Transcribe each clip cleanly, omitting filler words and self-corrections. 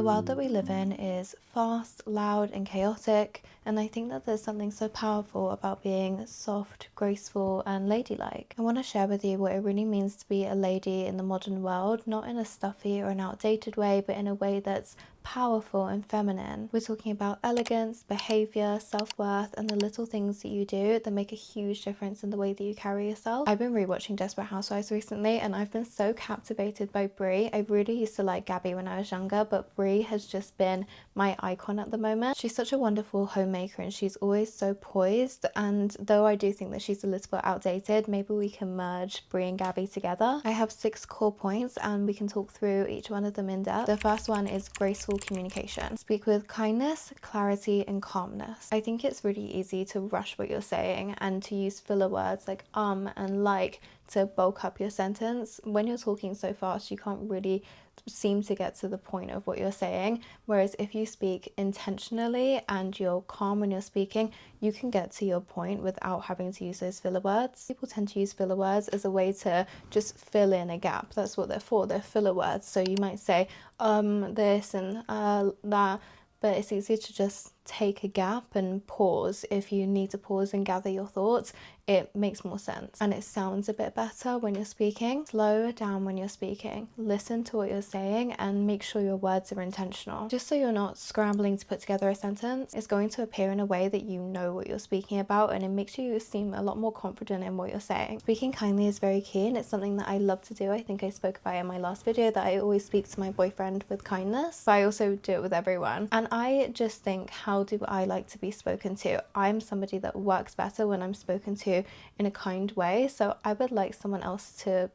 world that we live in is fast, loud, and chaotic, and I think that there's something so powerful about being soft, graceful, and ladylike. I want to share with you what it really means to be a lady in the modern world, not in a stuffy or an outdated way, but in a way that's powerful and feminine. We're talking about elegance, behavior, self-worth, and the little things that you do that make a huge difference in the way that you carry yourself. I've been rewatching Desperate Housewives recently, and I've been so captivated by Brie. I really used to like Gabby when I was younger, but Brie has just been my icon at the moment. She's such a wonderful homemaker, and she's always so poised, and though I do think that she's a little bit outdated, maybe we can merge Brie and Gabby together. I have 6 core points, and we can talk through each one of them in depth. The first one is graceful communication. Speak with kindness, clarity, and calmness. I think it's really easy to rush what you're saying and to use filler words like and like to bulk up your sentence. When you're talking so fast, you can't really seem to get to the point of what you're saying, whereas if you speak intentionally and you're calm when you're speaking, you can get to your point without having to use those filler words. People tend to use filler words as a way to just fill in a gap. That's what they're for. They're filler words. So you might say this and that, but it's easier to just take a gap and pause. If you need to pause and gather your thoughts, it makes more sense and it sounds a bit better when you're speaking. Slow down when you're speaking. Listen to what you're saying and make sure your words are intentional. Just so you're not scrambling to put together a sentence, it's going to appear in a way that you know what you're speaking about, and it makes you seem a lot more confident in what you're saying. Speaking kindly is very key, and it's something that I love to do. I think I spoke about it in my last video that I always speak to my boyfriend with kindness, but I also do it with everyone. And I just think, how do I like to be spoken to? I'm somebody that works better when I'm spoken to in a kind way, so I would like someone else to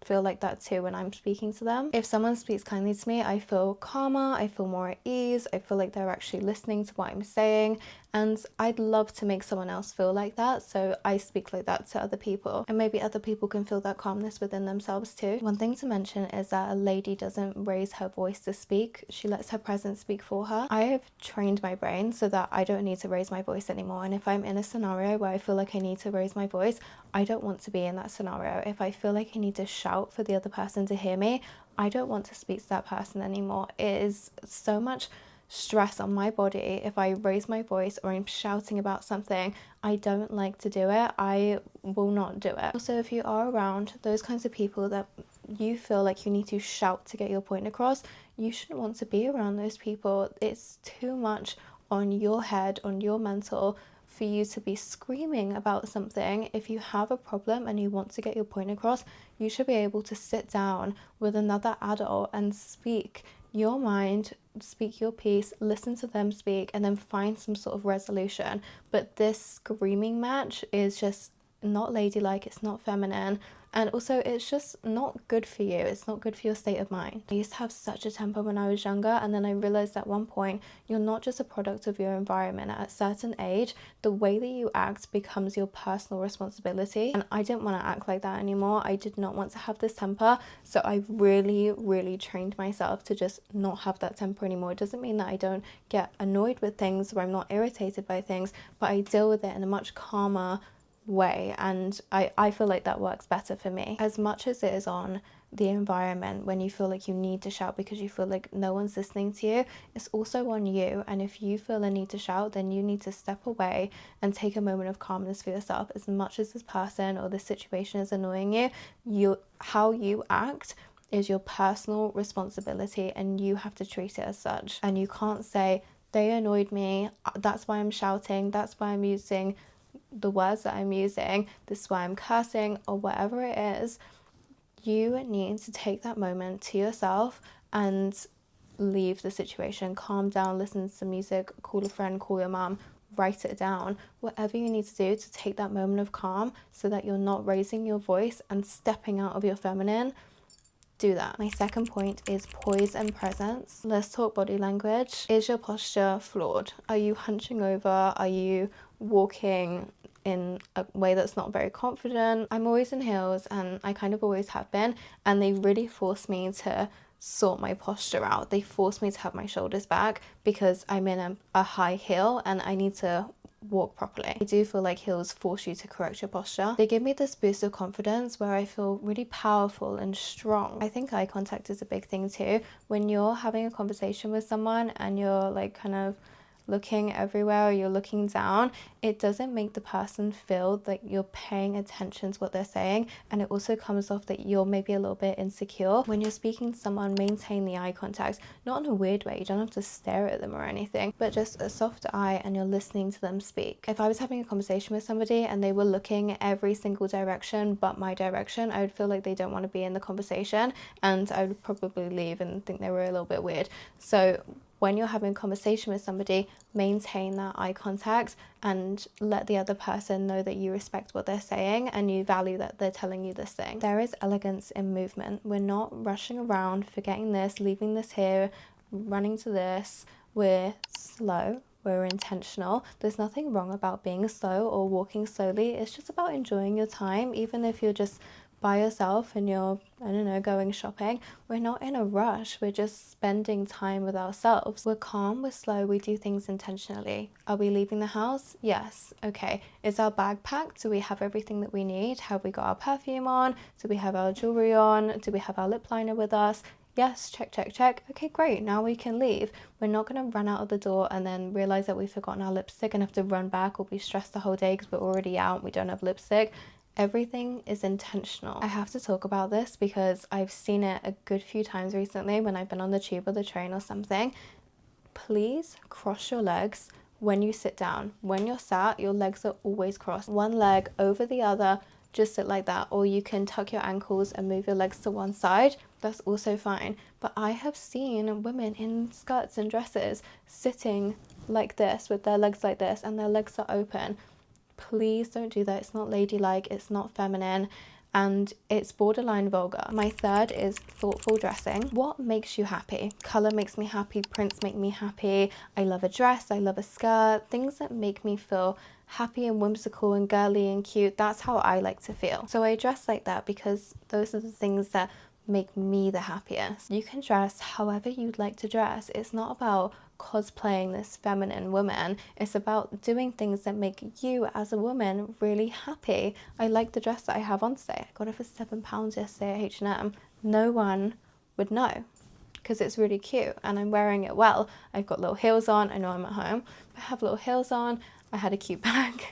feel like that too when I'm speaking to them. If someone speaks kindly to me, I feel calmer, I feel more at ease, I feel like they're actually listening to what I'm saying, and I'd love to make someone else feel like that, so I speak like that to other people, and maybe other people can feel that calmness within themselves too. One thing to mention is that a lady doesn't raise her voice to speak, she lets her presence speak for her. I have trained my brain so that I don't need to raise my voice anymore, and if I'm in a scenario where I feel like I need to raise my voice, I don't want to be in that scenario. If I feel like I need to shout for the other person to hear me, I don't want to speak to that person anymore. It is so much stress on my body if I raise my voice or I'm shouting about something. I don't like to do it. I will not do it. Also, if you are around those kinds of people that you feel like you need to shout to get your point across, you shouldn't want to be around those people. It's too much on your head, on your mental, for you to be screaming about something. If you have a problem and you want to get your point across, you should be able to sit down with another adult and speak your mind, speak your piece, listen to them speak, and then find some sort of resolution. But this screaming match is just not ladylike, it's not feminine, and also it's just not good for you. It's not good for your state of mind. I used to have such a temper when I was younger, and then I realized at one point you're not just a product of your environment. At a certain age, the way that you act becomes your personal responsibility, and I didn't want to act like that anymore. I did not want to have this temper, so I really trained myself to just not have that temper anymore. It doesn't mean that I don't get annoyed with things or I'm not irritated by things, but I deal with it in a much calmer way, and I feel like that works better for me. As much as it is on the environment when you feel like you need to shout because you feel like no one's listening to you, it's also on you. And if you feel a need to shout, then you need to step away and take a moment of calmness for yourself. As much as this person or this situation is annoying you, how you act is your personal responsibility, and you have to treat it as such. And you can't say, they annoyed me, that's why I'm shouting, that's why I'm using the words that I'm using, this is why I'm cursing, or whatever it is. You need to take that moment to yourself and leave the situation, calm down, listen to some music, call a friend, call your mom, write it down, whatever you need to do to take that moment of calm so that you're not raising your voice and stepping out of your feminine. Do that. My second point is poise and presence. Let's talk body language. Is your posture flawed? Are you hunching over? Are you walking in a way that's not very confident? I'm always in heels, and I kind of always have been, and they really force me to sort my posture out. They force me to have my shoulders back because I'm in a high heel and I need to walk properly. I do feel like heels force you to correct your posture. They give me this boost of confidence where I feel really powerful and strong. I think eye contact is a big thing too. When you're having a conversation with someone and you're like kind of looking everywhere or you're looking down, it doesn't make the person feel that you're paying attention to what they're saying, and it also comes off that you're maybe a little bit insecure. When you're speaking to someone, maintain the eye contact, not in a weird way, you don't have to stare at them or anything, but just a soft eye and you're listening to them speak. If I was having a conversation with somebody and they were looking every single direction but my direction, I would feel like they don't want to be in the conversation and I would probably leave and think they were a little bit weird. So when you're having a conversation with somebody, maintain that eye contact and let the other person know that you respect what they're saying and you value that they're telling you this thing. There is elegance in movement. We're not rushing around, forgetting this, leaving this here, running to this. We're slow. We're intentional. There's nothing wrong about being slow or walking slowly. It's just about enjoying your time, even if you're just by yourself and you're, I don't know, going shopping. We're not in a rush. We're just spending time with ourselves. We're calm, we're slow, we do things intentionally. Are we leaving the house? Yes. Okay. Is our bag packed? Do we have everything that we need? Have we got our perfume on? Do we have our jewelry on? Do we have our lip liner with us? Yes, check, check, check. Okay, great. Now we can leave. We're not going to run out of the door and then realize that we've forgotten our lipstick and have to run back or be stressed the whole day because we're already out and we don't have lipstick. Everything is intentional. I have to talk about this because I've seen it a good few times recently when I've been on the tube or the train or something. Please cross your legs when you sit down. When you're sat, your legs are always crossed. One leg over the other, just sit like that. Or you can tuck your ankles and move your legs to one side. That's also fine. But I have seen women in skirts and dresses sitting like this with their legs like this and their legs are open. Please don't do that. It's not ladylike, it's not feminine, and it's borderline vulgar. My third is thoughtful dressing. What makes you happy? Color makes me happy, prints make me happy. I love a dress, I love a skirt, things that make me feel happy and whimsical and girly and cute. That's how I like to feel. So I dress like that because those are the things that make me the happiest. You can dress however you'd like to dress. It's not about cosplaying this feminine woman. It's about doing things that make you as a woman really happy. I like the dress that I have on today. I got it for £7 yesterday at H&M. No one would know because it's really cute and I'm wearing it well. I've got little heels on. I know I'm at home. I have little heels on. I had a cute bag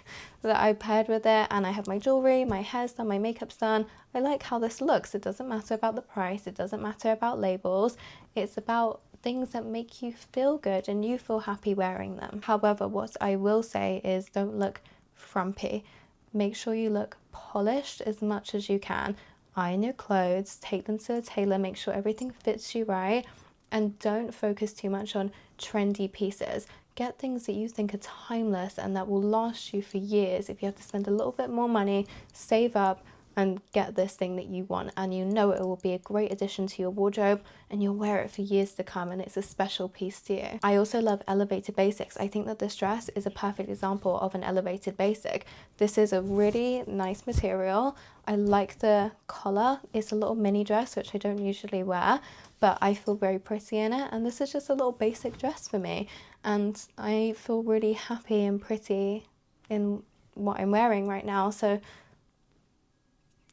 that I paired with it and I have my jewelry, my hair's done, my makeup's done. I like how this looks. It doesn't matter about the price. It doesn't matter about labels. It's about things that make you feel good and you feel happy wearing them. However, what I will say is don't look frumpy. Make sure you look polished as much as you can. Iron your clothes, take them to a tailor, make sure everything fits you right, and don't focus too much on trendy pieces. Get things that you think are timeless and that will last you for years. If you have to spend a little bit more money, save up and get this thing that you want, and you know it will be a great addition to your wardrobe and you'll wear it for years to come and it's a special piece to you. I also love elevated basics. I think that this dress is a perfect example of an elevated basic. This is a really nice material. I like the collar. It's a little mini dress which I don't usually wear, but I feel very pretty in it, and this is just a little basic dress for me and I feel really happy and pretty in what I'm wearing right now, so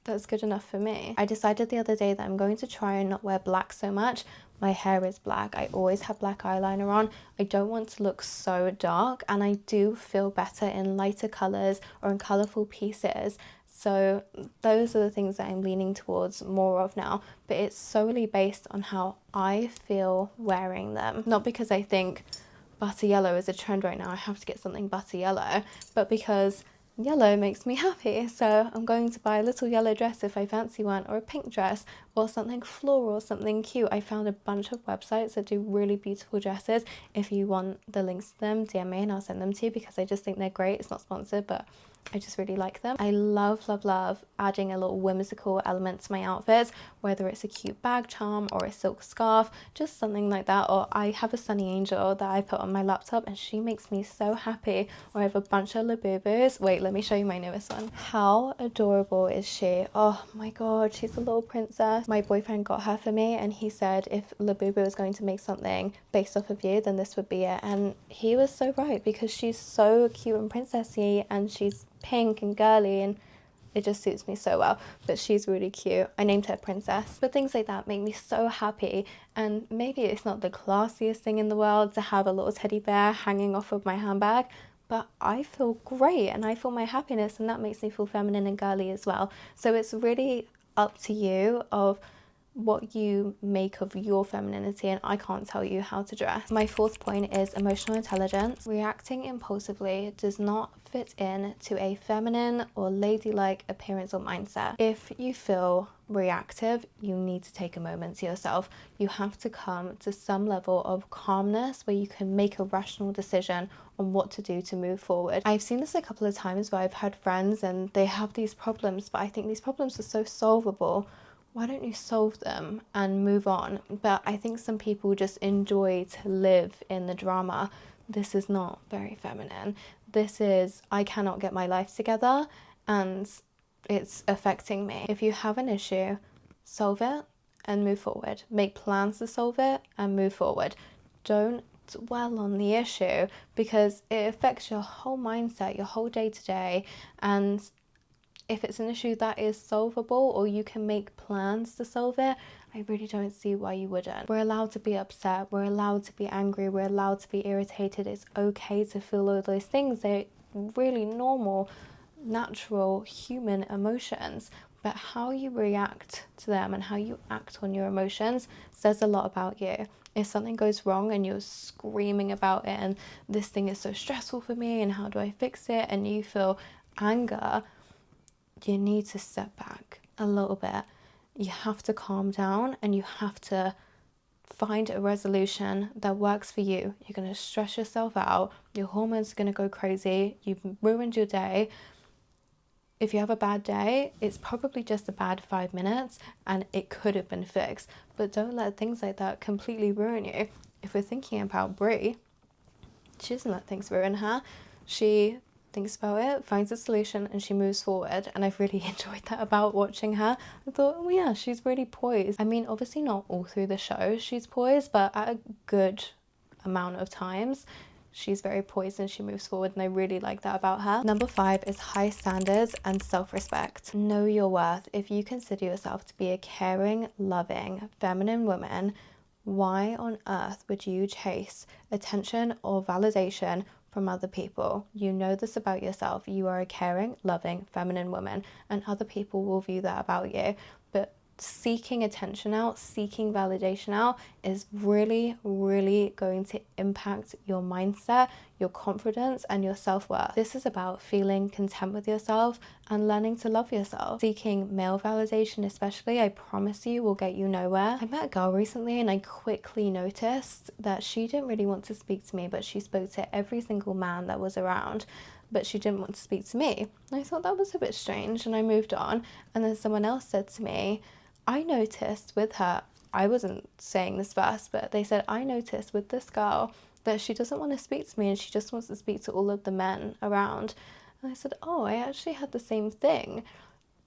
that's good enough for me. I decided the other day that I'm going to try and not wear black so much. My hair is black. I always have black eyeliner on. I don't want to look so dark, and I do feel better in lighter colours or in colourful pieces. So those are the things that I'm leaning towards more of now, but it's solely based on how I feel wearing them. Not because I think butter yellow is a trend right now, I have to get something butter yellow, but because yellow makes me happy. So I'm going to buy a little yellow dress if I fancy one, or a pink dress, or something floral, something cute. I found a bunch of websites that do really beautiful dresses. If you want the links to them, DM me and I'll send them to you because I just think they're great. It's not sponsored, but I just really like them. I love, love, love adding a little whimsical element to my outfits, whether it's a cute bag charm or a silk scarf, just something like that. Or I have a Sunny Angel that I put on my laptop and she makes me so happy. Or I have a bunch of Labubus. Wait, let me show you my newest one. How adorable is she? Oh my god, she's a little princess. My boyfriend got her for me and he said if Labubu was going to make something based off of you, then this would be it. And he was so right, because she's so cute and princessy and she's pink and girly and it just suits me so well. But she's really cute. I named her Princess. But things like that make me so happy. And maybe it's not the classiest thing in the world to have a little teddy bear hanging off of my handbag, but I feel great and I feel my happiness, and that makes me feel feminine and girly as well. So it's really up to you of what you make of your femininity, and I can't tell you how to dress. My fourth point is emotional intelligence. Reacting impulsively does not fit in to a feminine or ladylike appearance or mindset. If you feel reactive, you need to take a moment to yourself. You have to come to some level of calmness where you can make a rational decision on what to do to move forward. I've seen this a couple of times where I've had friends and they have these problems, but I think these problems are so solvable. Why don't you solve them and move on? But I think some people just enjoy to live in the drama. This is not very feminine. This is, I cannot get my life together and it's affecting me. If you have an issue, solve it and move forward. Make plans to solve it and move forward. Don't dwell on the issue, because it affects your whole mindset, your whole day to day. And if it's an issue that is solvable or you can make plans to solve it, I really don't see why you wouldn't. We're allowed to be upset, we're allowed to be angry, we're allowed to be irritated. It's okay to feel all those things. They're really normal, natural human emotions. But how you react to them and how you act on your emotions says a lot about you. If something goes wrong and you're screaming about it and this thing is so stressful for me and how do I fix it, and you feel anger, you need to step back a little bit. You have to calm down and you have to find a resolution that works for you. You're going to stress yourself out. Your hormones are going to go crazy. You've ruined your day. If you have a bad day, it's probably just a bad 5 minutes and it could have been fixed. But don't let things like that completely ruin you. If we're thinking about Brie, she doesn't let things ruin her. She thinks about it, finds a solution, and she moves forward. And I've really enjoyed that about watching her. I thought, oh yeah, she's really poised. I mean, obviously not all through the show she's poised, but at a good amount of times she's very poised and she moves forward, and I really like that about her. Number 5 is high standards and self-respect. Know your worth. If you consider yourself to be a caring, loving, feminine woman, why on earth would you chase attention or validation from other people? You know this about yourself. You are a caring, loving, feminine woman, and other people will view that about you. But seeking attention out, seeking validation out is really, really going to impact your mindset, your confidence, and your self-worth. This is about feeling content with yourself and learning to love yourself. Seeking male validation especially, I promise you, will get you nowhere. I met a girl recently and I quickly noticed that she didn't really want to speak to me, but she spoke to every single man that was around, but she didn't want to speak to me. I thought that was a bit strange and I moved on. And then someone else said to me, I noticed with her, I wasn't saying this first, but they said, I noticed with this girl that she doesn't want to speak to me and she just wants to speak to all of the men around. And I said, oh, I actually had the same thing.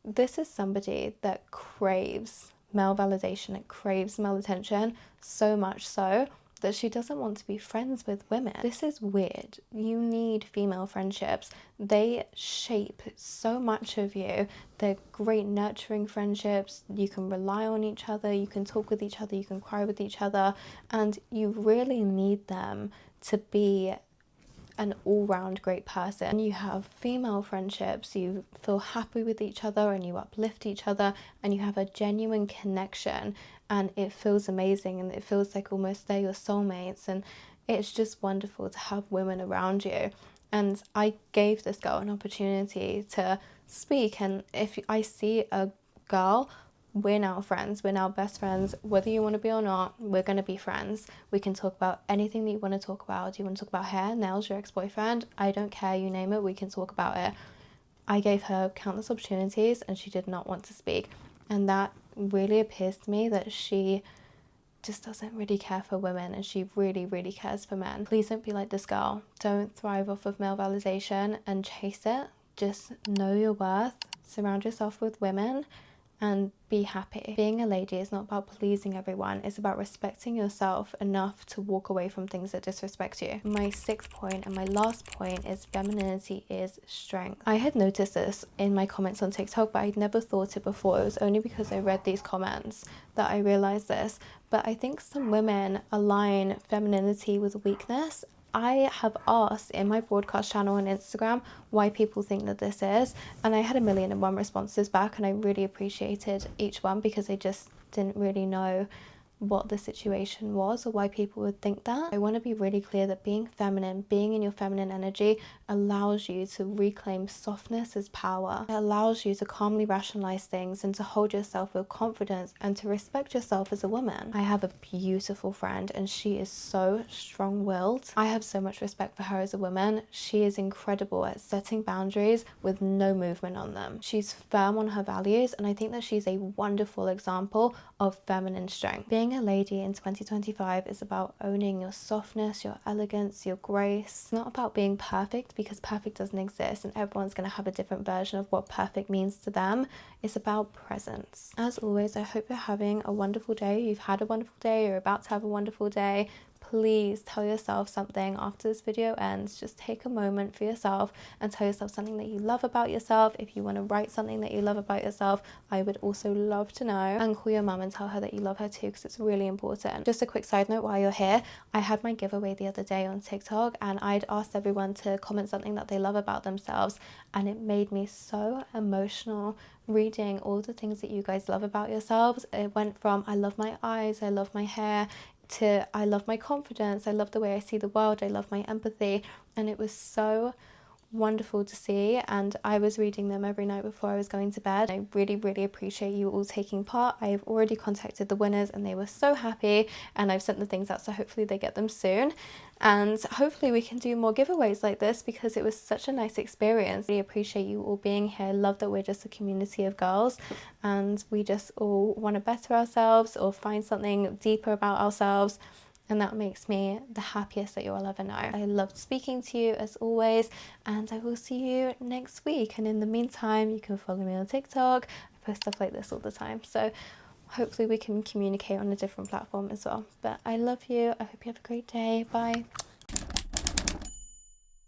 This is somebody that craves male validation, it craves male attention, so much so that she doesn't want to be friends with women. This is weird. You need female friendships. They shape so much of you. They're great nurturing friendships. You can rely on each other, you can talk with each other, you can cry with each other, and you really need them to be an all-round great person. You have female friendships, you feel happy with each other and you uplift each other and you have a genuine connection, and it feels amazing and it feels like almost they're your soulmates, and it's just wonderful to have women around you. And I gave this girl an opportunity to speak, and if I see a girl, we're now friends, we're now best friends. Whether you want to be or not, we're going to be friends. We can talk about anything that you want to talk about. Do you want to talk about hair, nails, your ex-boyfriend? I don't care, you name it, we can talk about it. I gave her countless opportunities and she did not want to speak. And that really appears to me that she just doesn't really care for women, and she really, really cares for men. Please don't be like this girl. Don't thrive off of male validation and chase it. Just know your worth, surround yourself with women, and be happy. Being a lady is not about pleasing everyone. It's about respecting yourself enough to walk away from things that disrespect you. My 6th point and my last point is femininity is strength. I had noticed this in my comments on TikTok, but I'd never thought it before. It was only because I read these comments that I realized this. But I think some women align femininity with weakness. I have asked in my broadcast channel on Instagram why people think that this is, and I had 1,000,001 responses back, and I really appreciated each one because I just didn't really know what the situation was or why people would think that. I want to be really clear that being feminine, being in your feminine energy, allows you to reclaim softness as power. It allows you to calmly rationalize things and to hold yourself with confidence and to respect yourself as a woman. I have a beautiful friend and she is so strong-willed. I have so much respect for her as a woman. She is incredible at setting boundaries with no movement on them. She's firm on her values, and I think that she's a wonderful example of feminine strength. Being a lady in 2025 is about owning your softness, your elegance, your grace. It's not about being perfect, because perfect doesn't exist and everyone's going to have a different version of what perfect means to them. It's about presence. As always, I hope you're having a wonderful day. You've had a wonderful day, you're about to have a wonderful day. Please tell yourself something after this video ends. Just take a moment for yourself and tell yourself something that you love about yourself. If you want to write something that you love about yourself, I would also love to know. And call your mum and tell her that you love her too, because it's really important. Just a quick side note while you're here, I had my giveaway the other day on TikTok, and I'd asked everyone to comment something that they love about themselves, and it made me so emotional reading all the things that you guys love about yourselves. It went from I love my eyes, I love my hair, to I love my confidence, I love the way I see the world, I love my empathy, and it was so wonderful to see, and I was reading them every night before I was going to bed. I really, really appreciate you all taking part. I've already contacted the winners and they were so happy, and I've sent the things out, so hopefully they get them soon, and hopefully we can do more giveaways like this because it was such a nice experience. I really appreciate you all being here. Love that we're just a community of girls and we just all want to better ourselves or find something deeper about ourselves, and that makes me the happiest that you'll ever know. I loved speaking to you as always, and I will see you next week. And in the meantime, you can follow me on TikTok. I post stuff like this all the time, so hopefully we can communicate on a different platform as well. But I love you. I hope you have a great day. Bye.